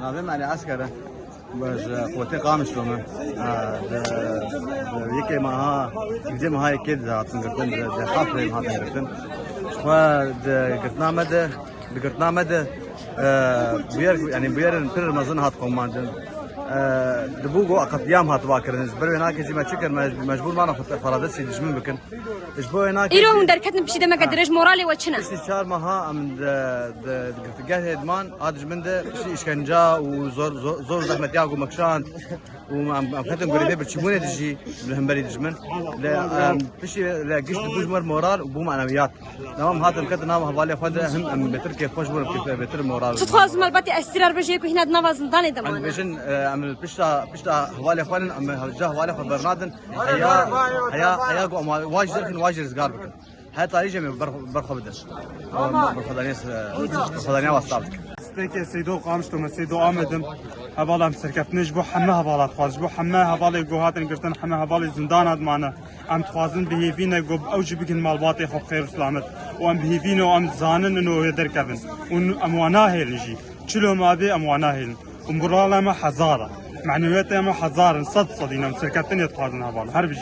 نظام يعني عسكرة بس قوتي قامش لهم يكي معها يجي معها يكيد هاتنقطن حافرين هاتنقطن قرتنا مدى بير يعني بير نبر مزن هات قومان دبوغو اقطيام هات باكرنز بري هناك جي ما تشكر مجبور معنا فرادتي دجمن بكن اجبو هناك ايرو دركتن بشي دما قدرج مورالي وچنا استشار مها من قرتجاه هدمان هاد جمن ده اشكنجا وزور زور زحمه ياغو مكشان وام ختم بريده بالشمونه تجي بالهمبري دجمن لا بشي لا قشت بوجمر مورال وبو معنويات نعم هذا الكد نعم هبالي خد هم ام بتركي خوش بر كيف بتر مورال تتخاز مالباتي استرار بجيكو هنا دنا زندان دمان بيجن ام بشتا هبالي خوان ام هجا هبالي خو برنادن هيا واجر واجر زغار بك هاي طريقه من برخه بدل برخدانيس واسطابك استيكي سيدو قامشتو سيدو آمدم هبالا مسركفتنش بو حمه هبالا تخواز بو حمه هبالا جو هاتن قرتن حمه هبالا زندان هاد معنا ام تخوازن بهيفينا جو اوج بكن مالباطي خو خير سلامت وام بهيفينا وام زانن انه يدر كفن واموانا هيلجي تشلو ما بي اموانا هيل ومبرالا ما حزاره معنوياتها ما حزار صد صدينا مسركفتن يتخوازن هبالا هر بيجي